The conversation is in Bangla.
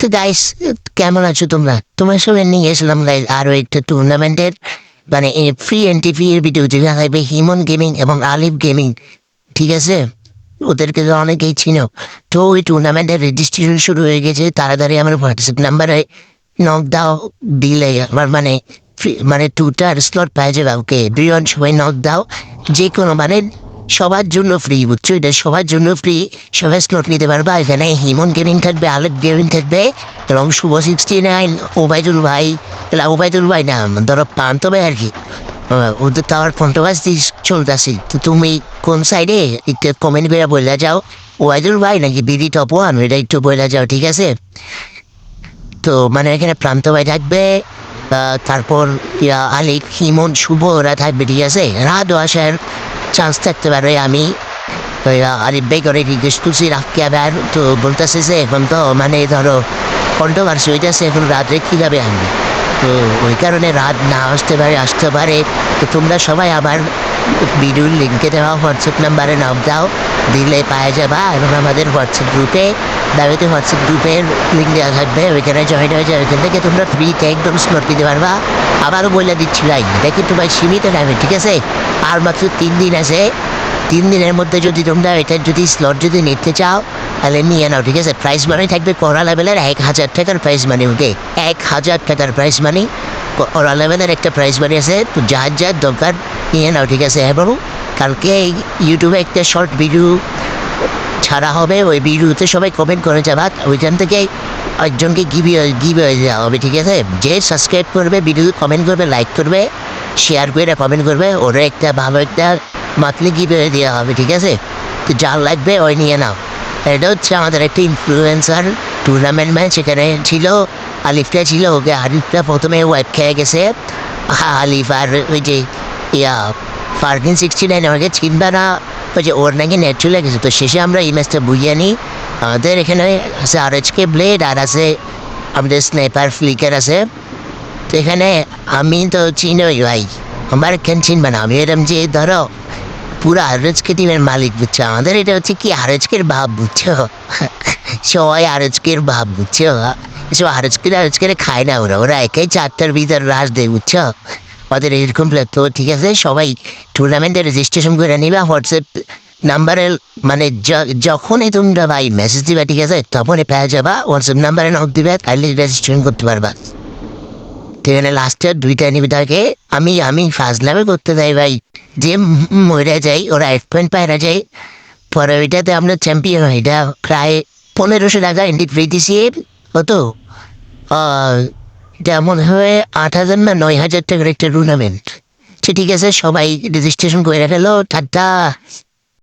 তো গাইস, কেমন আছো তোমরা? তোমার সঙ্গে নিয়ে গেছিলাম গাইস আরো একটা টুর্নামেন্টের মানে ফ্রি এন্ট্রি ফি এর ভিডিও, যেটা থাকবে হিমন গেমিং এবং আলিফ গেমিং। ঠিক আছে, ওদেরকে তো অনেকেই চিনো। তো ওই টুর্নামেন্টের রেজিস্ট্রেশন শুরু হয়ে গেছে। তাড়াতাড়ি আমার হোয়াটসঅ্যাপ নাম্বারে নক দাও, দিলে আমার মানে মানে 2টা স্লট পাওয়া যাবে। ওকে দুজন সবাই নক দাও, যে কোনো মানে সবার জন্য ফ্রি, বুঝছো? এটা সবার জন্য ফ্রি, সবাই স্লট নিতে পারবা। এখানে হিমন গেমিং থাকবে, আলেপ গেমিং থাকবে এবং শুভ 69, ওবায়দুল ভাই, ওবায়দুল ভাই না, ধরো প্রান্ত ভাই আর কি। ওদের তো আমার কন্ট্রোভার্সি চলতেছে। তো তুমি কোন সাইডে একটু কমেন্ট করে বলে যাও, ওবায়দুল ভাই নাকি বিডি টপ ওয়ান, এটা একটু বলে যাও, ঠিক আছে? তো মানে এখানে প্রান্ত ভাই থাকবে, তারপর আলিফ, হিমন, শুভ ওরা থাকবে, ঠিক আছে? রাতও আসার চান্স থাকতে পারে। আমি আলিফ ভাই করে রিকোয়েস্ট করছি রাখতে আবার, তো বলতেছে যে এখন তো মানে ধরো কন্ট্রোভার্সি হইতেছে, এখন রাত্রে কীভাবে আনবে। তো ওই কারণে রাত না আসতে পারে। তো তোমরা সবাই আবার ভিডিওর লিঙ্কে দেওয়া হোয়াটসঅ্যাপ নাম্বারে নাম দাও, দিলে পাওয়া যাবা। এবং আমাদের হোয়াটসঅ্যাপ গ্রুপে দাবিতে হোয়াটসঅ্যাপ গ্রুপের লিঙ্ক দেওয়া থাকবে, ওইখানে জয়েন হয়ে যায়। ওইখান থেকে তোমরা ফ্রিতে একদম স্লট দিতে পারবা। আবারও বলে দিচ্ছি ভাই, দেখি তোমার সীমিত টাইমে, ঠিক আছে? আর মাত্র 3 দিন আছে। 3 দিনের মধ্যে যদি তোমরা এটার যদি স্লট যদি নিতে চাও তাহলে নিয়ে নাও, ঠিক আছে? প্রাইস মানি থাকবে কড়া লেভেলের 1000 টাকার প্রাইস মানি। ওকে, 1000 টাকার প্রাইস মানি, কড়া লেভেলের একটা প্রাইস মানি আছে। তো যার যার দরকার নিয়ে নাও, ঠিক আছে? এবং কালকে ইউটিউবে একটা শর্ট ভিডিও ছাড়া হবে, ওই ভিডিওতে সবাই কমেন্ট করে যাবা, ওইখান থেকে একজনকে গিভে দেওয়া হবে, ঠিক আছে? যে সাবস্ক্রাইব করবে, ভিডিও কমেন্ট করবে, লাইক করবে, শেয়ার করে কমেন্ট করবে, ওরা একটা ভালো একটা মান্থলি গিভে দেওয়া হবে, ঠিক আছে? তো যার লাগবে ওই নিয়ে নাও। এটা হচ্ছে আমাদের একটা ইনফ্লুয়েন্সার টুর্নামেন্ট ম্যাচ। এখানে ছিল আলিফটা ছিল, ওকে আলিফটা প্রথমে ওয়াইপ খেয়ে গেছে। আলিফ আর ওই যে ইয়া ফারদিন 69 আমাকে চিনবে না, ওই যে ওর নাকি নেট চলে গেছে। তো শেষে আমরা এই ম্যাচটা বুঝিয়ে নিই। আমাদের এখানে আছে RHK ব্লেড, আর আছে আমাদের স্নাইপার ফ্লিকার আছে। তো এখানে আমি তো চিনই ভাই, আমার কেন চিনবে না? আমি এরম যে ধরো পুরো RHK টিমের মালিক, বুঝছো? আমাদের এটা হচ্ছে কি RHKর ভাব, বুঝছো? সবাই RHKর ভাব, বুঝছো? এসব RHK খায় না, ওরা ওরা একাই 4টার ভিতর রাশ দেয়, বুঝছো? ওদের এরকম তো ঠিক আছে, সবাই টুর্নামেন্টে রেজিস্ট্রেশন করে নিবা হোয়াটসঅ্যাপ নাম্বারে। মানে যখনই তোমরা ভাই মেসেজ দিবা, ঠিক আছে, তখনই পেয়ে যাবা। হোয়াটসঅ্যাপ নাম্বারে নক দিবে, তাহলে রেজিস্ট্রেশন করতে পারবা। তো এখানে লাস্টের 2টা নিবিদাকে আমি ফার্স্ট লেভেল করতে যাই ভাই, যে মরে যাই, ওরা 8 পয়েন্ট পায়রা যায়। পরে ওইটাতে আমরা চ্যাম্পিয়ন হই। এটা প্রায় 1500 টাকা এন্ট্রি ফ্রি দিছি। কত এটা মনে হয় 8000 না 9000 টাকার একটা টুর্নামেন্ট। ঠিক আছে, সবাই রেজিস্ট্রেশন করে ফেলো। টাটা।